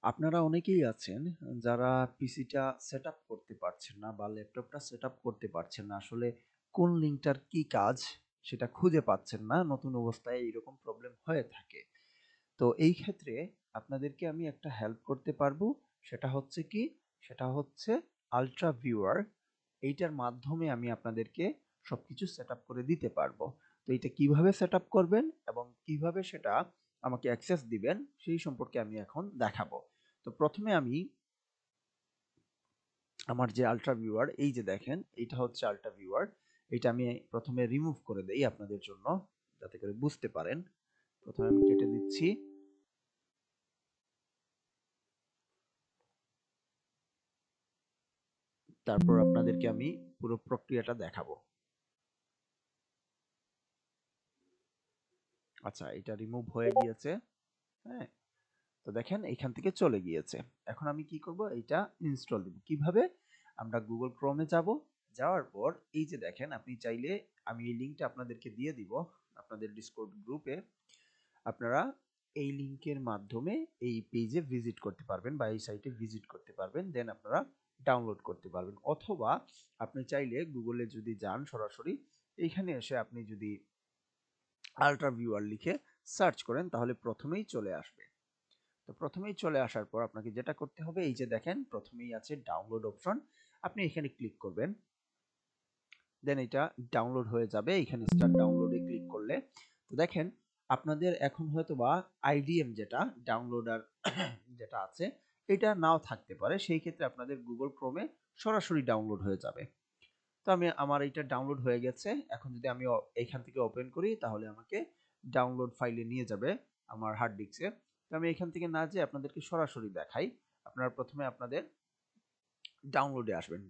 আপনারা অনেকেই আছেন যারা পিসিটা সেটআপ করতে পারছেন না বা ল্যাপটপটা সেটআপ করতে পারছেন না। আসলে কোন লিঙ্কটার কি কাজ সেটা খুঁজে পাচ্ছেন না। নতুন অবস্থায় এইরকম প্রবলেম হয়ে থাকে। তো এই ক্ষেত্রে আপনাদেরকে আমি একটা হেল্প করতে পারবো। সেটা হচ্ছে কি? সেটা হচ্ছে আল্ট্রা ভিউয়ার। এইটার মাধ্যমে আমি আপনাদেরকে সবকিছু সেটআপ করে দিতে পারবো। তো এটা কিভাবে সেটআপ করবেন এবং কিভাবে সেটা আমাকে অ্যাক্সেস দিবেন সেই সম্পর্কে আমি এখন দেখাবো। তো প্রথমে আমি আমার যে আল্ট্রা ভিউয়ার, এই যে দেখেন এইটা হচ্ছে আল্ট্রা ভিউয়ার। এটা আমি প্রথমে রিমুভ করে দেই আপনাদের জন্য যাতে করে বুঝতে পারেন। প্রথমে আমি কেটে দিচ্ছি, তারপর আপনাদেরকে আমি পুরো প্রক্রিয়াটা দেখাবো। আচ্ছা, এটা রিমুভ হয়ে গিয়েছে। হ্যাঁ, তো দেখেন এখান থেকে চলে গিয়েছে। এখন আমি কি করব? এটা ইনস্টল দিব কিভাবে? আমরা গুগল ক্রোমে যাব। যাওয়ার পর এই যে দেখেন, আপনি চাইলে আমি এই লিংকটা আপনাদেরকে দিয়ে দিব আপনাদের ডিসকর্ড গ্রুপে। আপনারা এই লিংকের মাধ্যমে এই পেজে ভিজিট করতে পারবেন বা এই সাইটে ভিজিট করতে পারবেন। দেন আপনারা ডাউনলোড করতে পারবেন, অথবা আপনি চাইলে গুগলে যদি যান সরাসরি এইখানে এসে আপনি যদি আল্ট্রা ভিউয়ার লিখে সার্চ করেন তাহলে প্রথমেই চলে আসবে। তো প্রথমেই চলে আসার পর আপনাকে যেটা করতে হবে, এই যে দেখেন প্রথমেই আছে ডাউনলোড অপশন, আপনি এখানে ক্লিক করবেন। দেন এটা ডাউনলোড হয়ে যাবে। এখানে স্টার্ট ডাউনলোডে ক্লিক করলে তো দেখেন আপনাদের এখন হয়তো বা আইডিএম যেটা ডাউনলোডার যেটা আছে এটা নাও থাকতে পারে। সেই ক্ষেত্রে আপনাদের গুগল ক্রোমে সরাসরি ডাউনলোড হয়ে যাবে। তো আমার এটা ডাউনলোড হয়ে গেছে। এখন যদি আমি এইখান থেকে ওপেন করি তাহলে আমাকে ডাউনলোড ফাইলে নিয়ে যাবে আমার হার্ড ডিস্কে। তো আমি এখান থেকে না যেয়ে আপনাদেরকে সরাসরি দেখাই। আপনারা প্রথমে আপনাদের ডাউনলোডে আসবেন।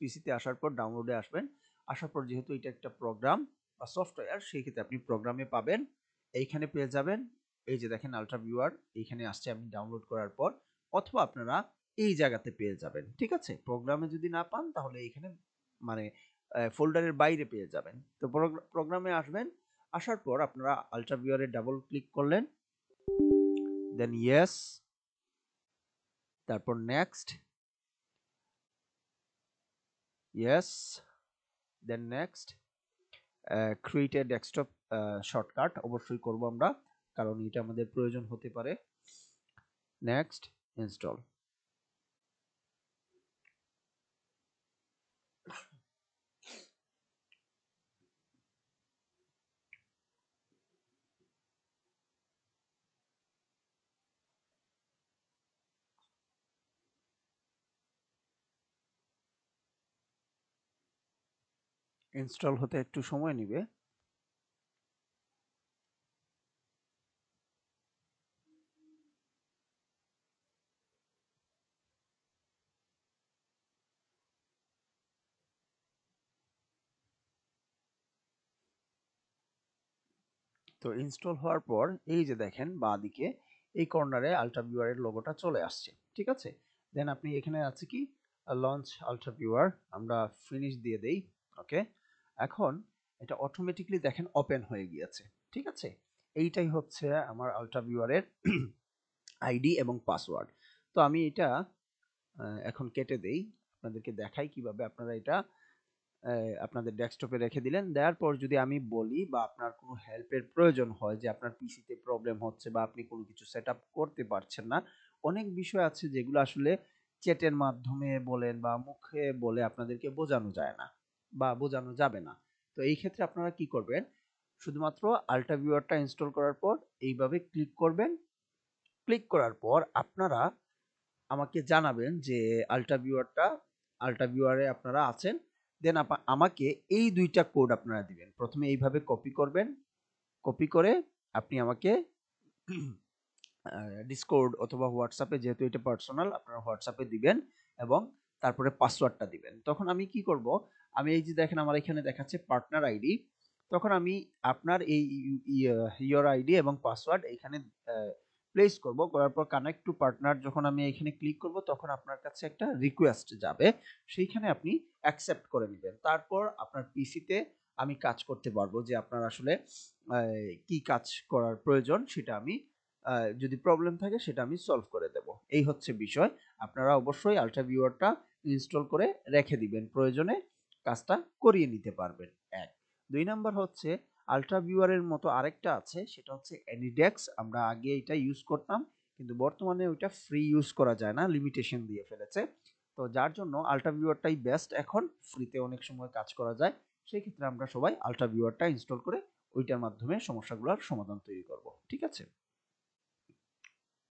পিসিতে আসার পর ডাউনলোডে আসবেন। আসার পর যেহেতু এটা একটা প্রোগ্রাম বা সফটওয়্যার, সেই ক্ষেত্রে আপনি প্রোগ্রামে পাবেন। এইখানে পেয়ে যাবেন। এই যে দেখেন আল্ট্রা ভিউয়ার এইখানে আসছে আমি ডাউনলোড করার পর, অথবা আপনারা এই জায়গাতে পেয়ে যাবেন। ঠিক আছে? প্রোগ্রামে যদি না পান তাহলে এইখানে মানে ফোল্ডারের বাইরে পেয়ে যাবেন। তো প্রোগ্রামে আসবেন। আসার পর আপনারা আল্ট্রা ভিউয়ারে ডাবল ক্লিক করলেন। দেন ইয়েস, তারপর next, yes, then next. Create a desktop shortcut অবশ্যই করব আমরা, কারণ এটা আমাদের প্রয়োজন হতে পারে। Next, install. ইনস্টল হতে একটু সময় নেবে। তো ইনস্টল হওয়ার পর এই যে দেখেন বাঁদিকে এই কর্নারে আল্ট্রা ভিউয়ার এর লোগোটা চলে আসছে। ঠিক আছে? দেন আপনি এখানে আছে কি লঞ্চ আল্ট্রা ভিউয়ার, আমরা ফিনিশ দিয়ে দেই। ওকে, এখন এটা অটোমেটিকলি দেখেন ওপেন হয়ে গিয়েছে। ঠিক আছে? এইটাই হচ্ছে আমার আল্ট্রা ভিউয়ার এর আইডি এবং পাসওয়ার্ড। তো আমি এটা এখন কেটে দেই, আপনাদেরকে দেখাই কিভাবে আপনারা এটা আপনাদের ডেস্কটপে রেখে দিলেন। দেওয়ার পর যদি আমি বলি বা আপনার কোনো হেল্পের প্রয়োজন হয় যে আপনার পিসিতে প্রবলেম হচ্ছে বা আপনি কোনো কিছু সেটআপ করতে পারছেন না, অনেক বিষয় আছে যেগুলো আসলে চ্যাটের মাধ্যমে বলেন বা মুখে বলে আপনাদেরকে বোঝানো যায় না বা বোঝানো যাবে না। তো এই ক্ষেত্রে আপনারা কি করবেন? শুধুমাত্র আল্ট্রা ভিউয়ারটা ইনস্টল করার পর এইভাবে ক্লিক করবেন। ক্লিক করার পর আপনারা আমাকে জানাবেন যে আল্ট্রা ভিউয়ারে আপনারা আছেন। দেন আমাকে এই ২ টা কোড আপনারা দিবেন। প্রথমে এইভাবে কপি করবেন। কপি করে আপনি আমাকে ডিসকর্ড অথবা হোয়াটসঅ্যাপে, যেহেতু এটা পার্সোনাল, আপনারা হোয়াটসঅ্যাপে দিবেন এবং তারপরে পাসওয়ার্ডটা দিবেন। তখন আমি কি করব? আমি এই যে দেখেন আমার এখানে দেখাচ্ছে পার্টনার আইডি। তখন আমি আপনার এই ইওর আইডি এবং পাসওয়ার্ড এখানে প্লেস করব। করার পর কানেক্ট টু পার্টনার যখন আমি এখানে ক্লিক করব তখন আপনার কাছে একটা রিকোয়েস্ট যাবে। সেইখানে আপনি অ্যাকসেপ্ট করে নেবেন। তারপর আপনার পিসিতে আমি কাজ করতে পারবো যে আপনার আসলে কি কাজ করার প্রয়োজন সেটা আমি যদি প্রবলেম থাকে সেটা আমি সলভ করে দেব। এই হচ্ছে বিষয়। আপনারা অবশ্যই আল্ট্রা ভিউয়ারটা ইনস্টল করে রেখে দিবেন, প্রয়োজনে কাজটা করিয়ে নিতে পারবেন। ১ ২ নাম্বার হচ্ছে আল্ট্রা ভিউয়ারের মতো আরেকটা আছে, সেটা হচ্ছে অ্যানিডেক্স। আমরা আগে এটা ইউজ করতাম, কিন্তু বর্তমানে ওইটা ফ্রি ইউজ করা যায় না, লিমিটেশন দিয়ে ফেলেছে। তো যার জন্য আল্ট্রা ভিউয়ারটাই বেস্ট, এখন ফ্রিতে অনেক সময় কাজ করা যায়। সেই ক্ষেত্রে আমরা সবাই আল্ট্রা ভিউয়ারটা ইনস্টল করে ওইটার মাধ্যমে সমস্যাগুলোর সমাধান তৈরি করব। ঠিক আছে?